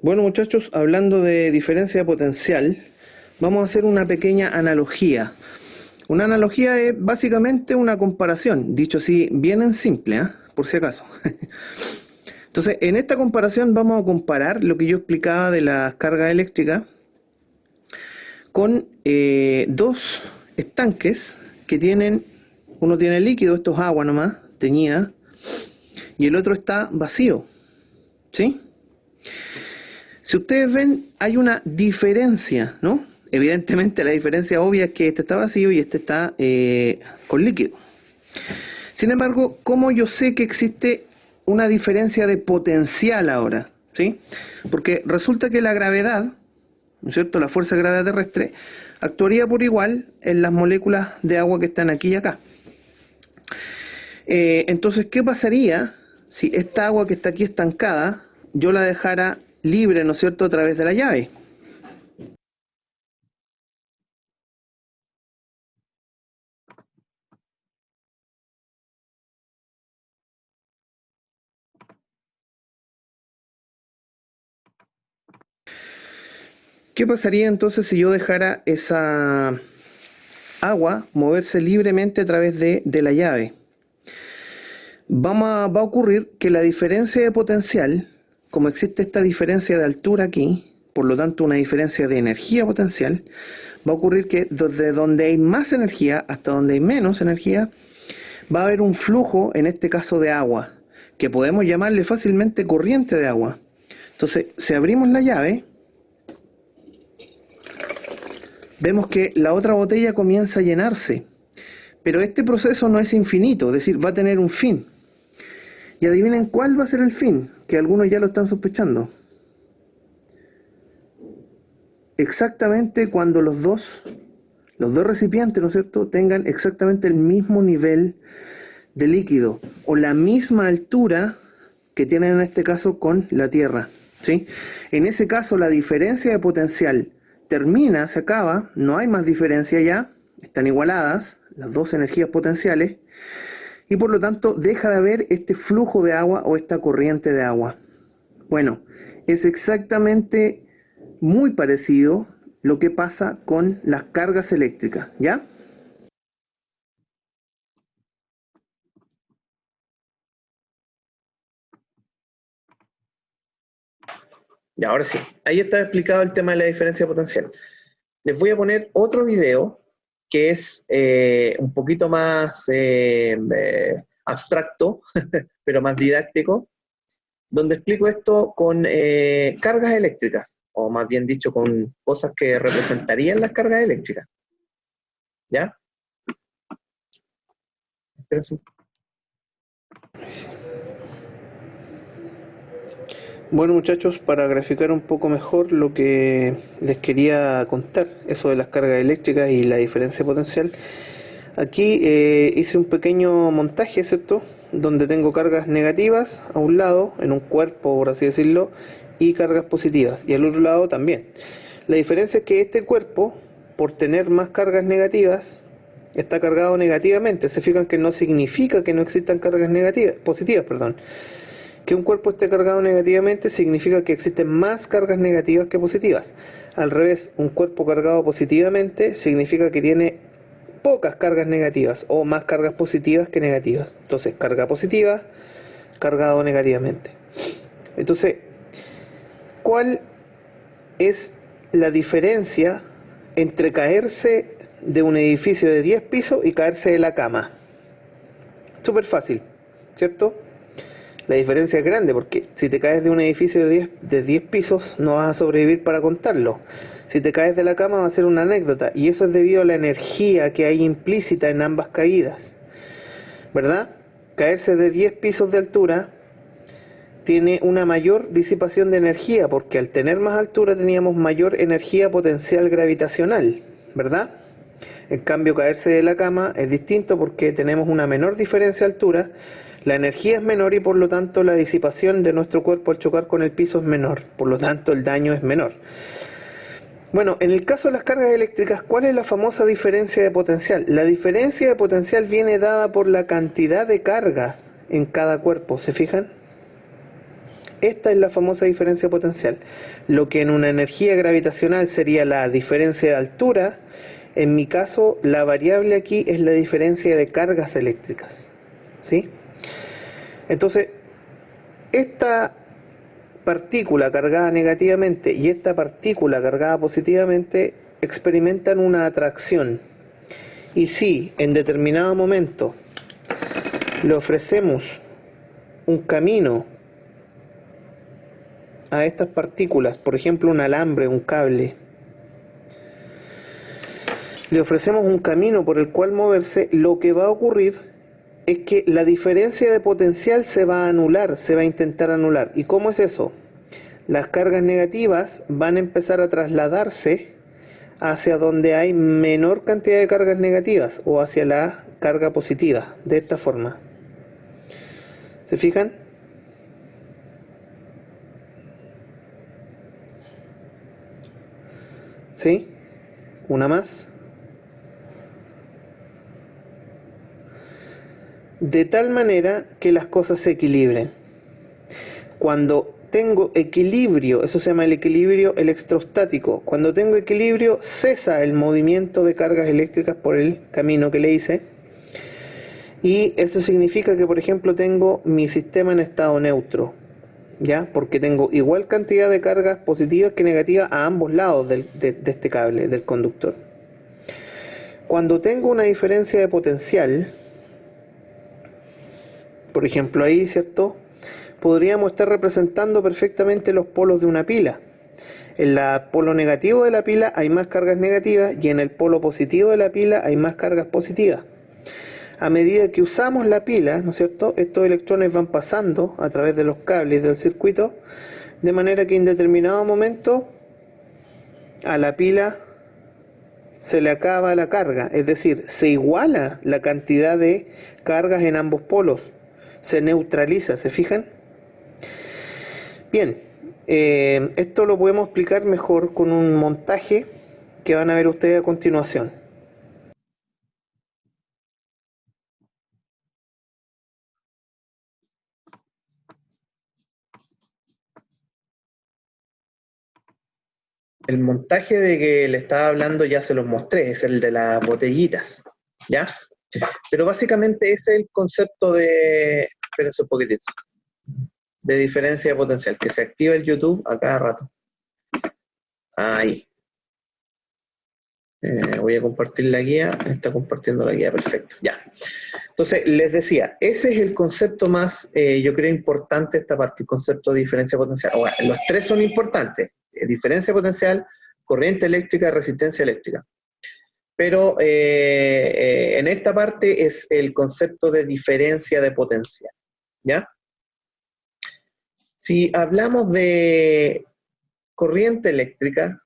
Bueno, muchachos, hablando de diferencia de potencial, vamos a hacer una pequeña analogía. Una analogía es básicamente una comparación, dicho así, bien en simple, por si acaso. Entonces, en esta comparación vamos a comparar lo que yo explicaba de las cargas eléctricas con dos estanques que tienen, uno tiene líquido, esto es agua nomás, teñida, y el otro está vacío, ¿sí? Si ustedes ven, hay una diferencia, ¿no? Evidentemente la diferencia obvia es que este está vacío y este está con líquido. Sin embargo, ¿cómo yo sé que existe una diferencia de potencial ahora? ¿Sí? Porque resulta que la gravedad, ¿no es cierto?, la fuerza de gravedad terrestre, actuaría por igual en las moléculas de agua que están aquí y acá. Entonces, ¿qué pasaría si esta agua que está aquí estancada, yo la dejara libre, ¿no es cierto?, a través de la llave? ¿Qué pasaría entonces si yo dejara esa agua moverse libremente a través de la llave? Va a ocurrir que la diferencia de potencial, como existe esta diferencia de altura aquí, por lo tanto una diferencia de energía potencial, va a ocurrir que desde donde hay más energía hasta donde hay menos energía, va a haber un flujo, en este caso de agua, que podemos llamarle fácilmente corriente de agua. Entonces, si abrimos la llave, vemos que la otra botella comienza a llenarse, pero este proceso no es infinito, es decir, va a tener un fin. Y adivinen cuál va a ser el fin, que algunos ya lo están sospechando. Exactamente cuando los dos recipientes, ¿no es cierto?, tengan exactamente el mismo nivel de líquido o la misma altura que tienen en este caso con la Tierra, ¿sí? En ese caso la diferencia de potencial termina, se acaba, no hay más diferencia ya, están igualadas las dos energías potenciales y por lo tanto deja de haber este flujo de agua o esta corriente de agua. Bueno, es exactamente muy parecido lo que pasa con las cargas eléctricas, ¿ya? Y ahora sí, ahí está explicado el tema de la diferencia potencial. Les voy a poner otro video que es un poquito más abstracto, pero más didáctico, donde explico esto con cargas eléctricas, o más bien dicho, con cosas que representarían las cargas eléctricas. ¿Ya? Espérense. Bueno, muchachos, para graficar un poco mejor lo que les quería contar, eso de las cargas eléctricas y la diferencia potencial, aquí hice un pequeño montaje, ¿cierto?, donde tengo cargas negativas a un lado, en un cuerpo, por así decirlo, y cargas positivas, y al otro lado también. La diferencia es que este cuerpo, por tener más cargas negativas, está cargado negativamente. Se fijan que no significa que no existan cargas negativas, positivas, perdón. Que un cuerpo esté cargado negativamente significa que existen más cargas negativas que positivas. Al revés, un cuerpo cargado positivamente significa que tiene pocas cargas negativas o más cargas positivas que negativas. Entonces, carga positiva, cargado negativamente. Entonces, ¿cuál es la diferencia entre caerse de un edificio de 10 pisos y caerse de la cama? Súper fácil, ¿cierto? La diferencia es grande porque si te caes de un edificio de 10 pisos no vas a sobrevivir para contarlo. Si te caes de la cama va a ser una anécdota y eso es debido a la energía que hay implícita en ambas caídas, ¿verdad? Caerse de 10 pisos de altura tiene una mayor disipación de energía porque al tener más altura teníamos mayor energía potencial gravitacional, ¿verdad? En cambio, caerse de la cama es distinto porque tenemos una menor diferencia de altura, la energía es menor y por lo tanto la disipación de nuestro cuerpo al chocar con el piso es menor, por lo tanto el daño es menor. Bueno, en el caso de las cargas eléctricas, ¿cuál es la famosa diferencia de potencial? La diferencia de potencial viene dada por la cantidad de cargas en cada cuerpo, ¿se fijan? Esta es la famosa diferencia potencial. Lo que en una energía gravitacional sería la diferencia de altura, en mi caso la variable aquí es la diferencia de cargas eléctricas. ¿Sí? Entonces, esta partícula cargada negativamente y esta partícula cargada positivamente experimentan una atracción. Y si en determinado momento le ofrecemos un camino a estas partículas, por ejemplo un alambre, un cable, le ofrecemos un camino por el cual moverse, lo que va a ocurrir es que la diferencia de potencial se va a anular, se va a intentar anular. ¿Y cómo es eso? Las cargas negativas van a empezar a trasladarse hacia donde hay menor cantidad de cargas negativas o hacia la carga positiva, de esta forma. ¿Se fijan? ¿Sí? Una más. De tal manera que las cosas se equilibren. Cuando tengo equilibrio, eso se llama el equilibrio electrostático. Cuando tengo equilibrio, cesa el movimiento de cargas eléctricas por el camino que le hice. Y eso significa que, por ejemplo, tengo mi sistema en estado neutro, ¿ya? Porque tengo igual cantidad de cargas positivas que negativas a ambos lados de este cable, del conductor. Cuando tengo una diferencia de potencial, por ejemplo ahí, ¿cierto?, podríamos estar representando perfectamente los polos de una pila. En el polo negativo de la pila hay más cargas negativas y en el polo positivo de la pila hay más cargas positivas. A medida que usamos la pila, ¿no es cierto?, estos electrones van pasando a través de los cables del circuito, de manera que en determinado momento a la pila se le acaba la carga, es decir, se iguala la cantidad de cargas en ambos polos, se neutraliza, ¿se fijan? Bien, esto lo podemos explicar mejor con un montaje que van a ver ustedes a continuación. El montaje de que le estaba hablando ya se los mostré, es el de las botellitas, ¿ya? Pero básicamente ese es el concepto de, espérense un poquitito, de diferencia de potencial, que se activa el YouTube a cada rato. Ahí. Voy a compartir la guía, está compartiendo la guía, perfecto, ya. Entonces, les decía, ese es el concepto más, yo creo, importante esta parte, el concepto de diferencia potencial. Bueno, los tres son importantes, diferencia potencial, corriente eléctrica, resistencia eléctrica. Pero en esta parte es el concepto de diferencia de potencial, ¿ya? Si hablamos de corriente eléctrica,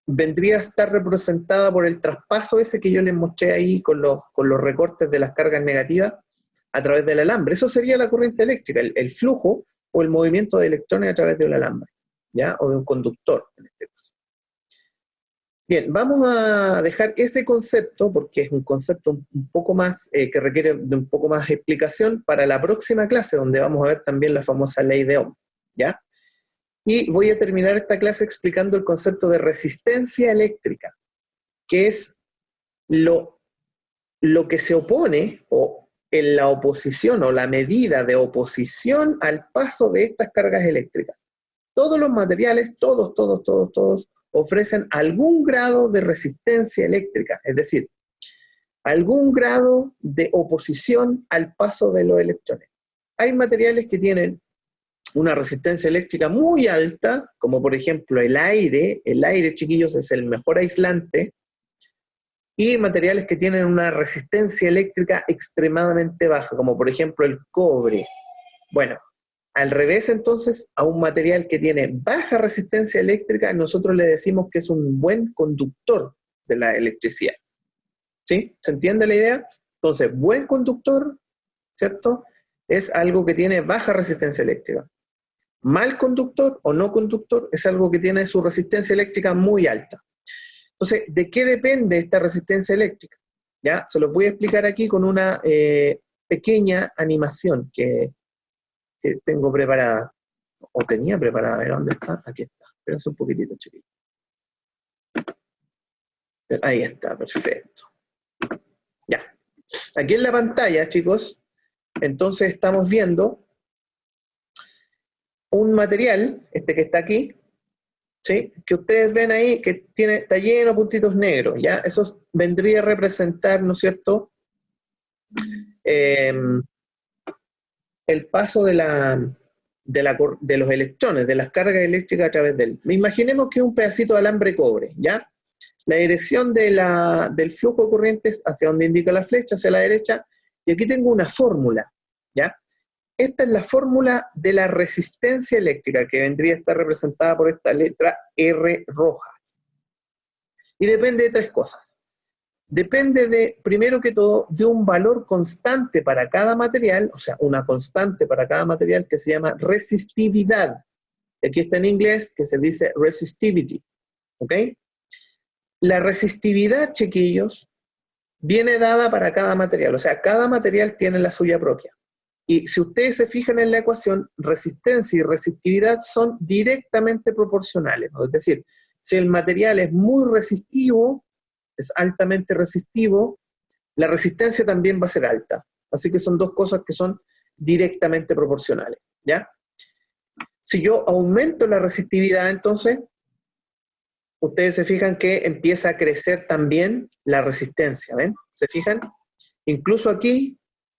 vendría a estar representada por el traspaso ese que yo les mostré ahí con los recortes de las cargas negativas a través del alambre. Eso sería la corriente eléctrica, el flujo o el movimiento de electrones a través del alambre, ¿ya? O de un conductor, en este caso. Bien, vamos a dejar ese concepto, porque es un concepto un poco más, que requiere de un poco más explicación, para la próxima clase, donde vamos a ver también la famosa ley de Ohm, ¿ya? Y voy a terminar esta clase explicando el concepto de resistencia eléctrica, que es lo que se opone, o en la oposición, o la medida de oposición al paso de estas cargas eléctricas. Todos los materiales, todos, ofrecen algún grado de resistencia eléctrica, es decir, algún grado de oposición al paso de los electrones. Hay materiales que tienen una resistencia eléctrica muy alta, como por ejemplo el aire, chiquillos, es el mejor aislante, y materiales que tienen una resistencia eléctrica extremadamente baja, como por ejemplo el cobre. Bueno, al revés entonces, a un material que tiene baja resistencia eléctrica, nosotros le decimos que es un buen conductor de la electricidad. ¿Sí? ¿Se entiende la idea? Entonces, buen conductor, ¿cierto?, es algo que tiene baja resistencia eléctrica. Mal conductor o no conductor es algo que tiene su resistencia eléctrica muy alta. Entonces, ¿de qué depende esta resistencia eléctrica? ¿Ya? Se los voy a explicar aquí con una pequeña animación que que tengo preparada, o tenía preparada, a ver, ¿dónde está? Aquí está, espérense un poquitito, chiquito. Ahí está, perfecto. Ya, aquí en la pantalla, chicos, entonces estamos viendo un material, este que está aquí, ¿sí? Que ustedes ven ahí que está lleno de puntitos negros, ¿ya? Eso vendría a representar, ¿no es cierto?, el paso de los electrones, de las cargas eléctricas a través de él. Imaginemos que es un pedacito de alambre cobre, ¿ya? La dirección del flujo de corriente es hacia donde indica la flecha, hacia la derecha, y aquí tengo una fórmula, ¿ya? Esta es la fórmula de la resistencia eléctrica, que vendría a estar representada por esta letra R roja. Y depende de tres cosas. Depende de, primero que todo, de un valor constante para cada material, o sea, una constante para cada material que se llama resistividad. Aquí está en inglés que se dice resistivity, ¿ok? La resistividad, chiquillos, viene dada para cada material, o sea, cada material tiene la suya propia. Y si ustedes se fijan en la ecuación, resistencia y resistividad son directamente proporcionales, ¿no? Es decir, si el material es muy resistivo, es altamente resistivo, la resistencia también va a ser alta. Así que son dos cosas que son directamente proporcionales, ¿ya? Si yo aumento la resistividad, entonces, ustedes se fijan que empieza a crecer también la resistencia, ¿ven? ¿Se fijan? Incluso aquí,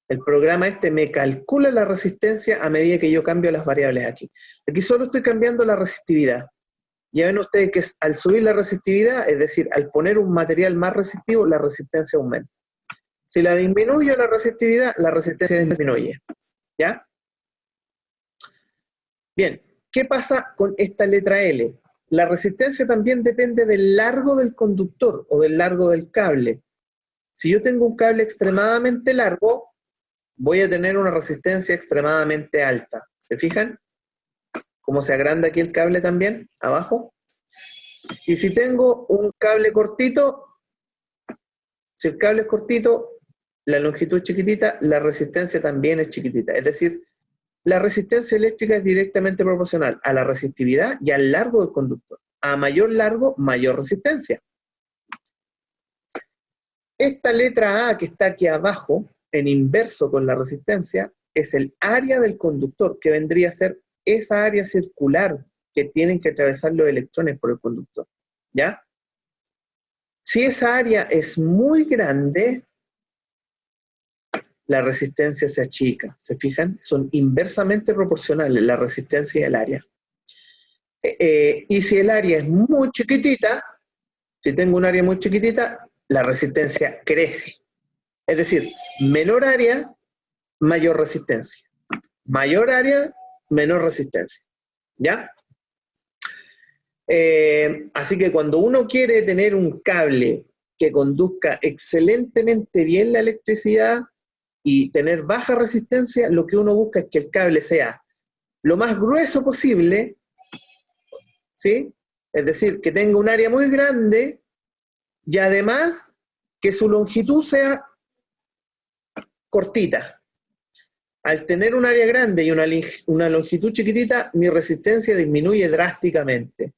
el programa este me calcula la resistencia a medida que yo cambio las variables aquí. Aquí solo estoy cambiando la resistividad. Ya ven ustedes que al subir la resistividad, es decir, al poner un material más resistivo, la resistencia aumenta. Si la disminuyo la resistencia disminuye. ¿Ya? Bien, ¿qué pasa con esta letra L? La resistencia también depende del largo del conductor o del largo del cable. Si yo tengo un cable extremadamente largo, voy a tener una resistencia extremadamente alta. ¿Se fijan? ¿Cómo se agranda aquí el cable también? Abajo. Y si tengo un cable cortito, si el cable es cortito, la longitud es chiquitita, la resistencia también es chiquitita. Es decir, la resistencia eléctrica es directamente proporcional a la resistividad y al largo del conductor. A mayor largo, mayor resistencia. Esta letra A que está aquí abajo, en inverso con la resistencia, es el área del conductor, que vendría a ser esa área circular que tienen que atravesar los electrones por el conductor. ¿Ya? Si esa área es muy grande, la resistencia se achica. ¿Se fijan? Son inversamente proporcionales la resistencia y el área. Y si el área es muy chiquitita, si tengo un área muy chiquitita, la resistencia crece. Es decir, menor área, mayor resistencia. Mayor área, menor resistencia. ¿Ya? Así que cuando uno quiere tener un cable que conduzca excelentemente bien la electricidad y tener baja resistencia, lo que uno busca es que el cable sea lo más grueso posible, ¿sí? Es decir, que tenga un área muy grande y además que su longitud sea cortita. Al tener un área grande y una longitud chiquitita, mi resistencia disminuye drásticamente.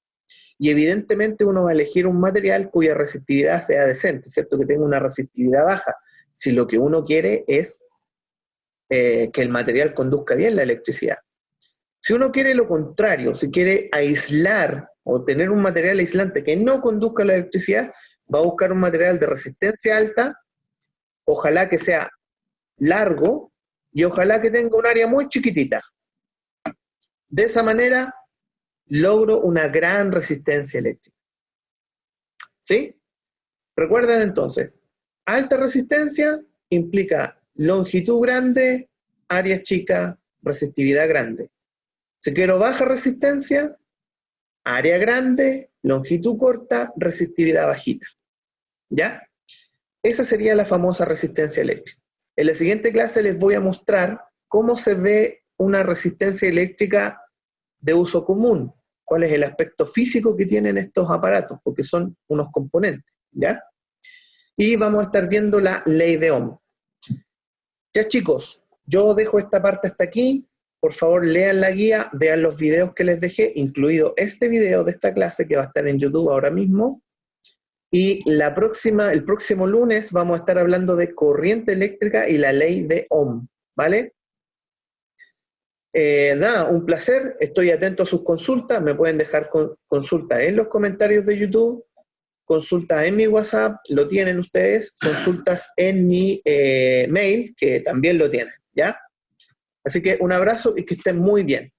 Y evidentemente uno va a elegir un material cuya resistividad sea decente, ¿cierto? Que tenga una resistividad baja, si lo que uno quiere es que el material conduzca bien la electricidad. Si uno quiere lo contrario, si quiere aislar o tener un material aislante que no conduzca la electricidad, va a buscar un material de resistencia alta, ojalá que sea largo y ojalá que tenga un área muy chiquitita. De esa manera logro una gran resistencia eléctrica. ¿Sí? Recuerden entonces, alta resistencia implica longitud grande, área chica, resistividad grande. Si quiero baja resistencia, área grande, longitud corta, resistividad bajita. ¿Ya? Esa sería la famosa resistencia eléctrica. En la siguiente clase les voy a mostrar cómo se ve una resistencia eléctrica de uso común, cuál es el aspecto físico que tienen estos aparatos, porque son unos componentes, ¿ya? Y vamos a estar viendo la ley de Ohm. Ya chicos, yo dejo esta parte hasta aquí. por favor lean la guía, vean los videos que les dejé, incluido este video de esta clase que va a estar en YouTube ahora mismo. Y el próximo lunes vamos a estar hablando de corriente eléctrica y la ley de Ohm, ¿vale? Nada, un placer, estoy atento a sus consultas, me pueden dejar consultas en los comentarios de YouTube, consultas en mi WhatsApp, lo tienen ustedes, consultas en mi mail, que también lo tienen, ¿ya? Así que un abrazo y que estén muy bien.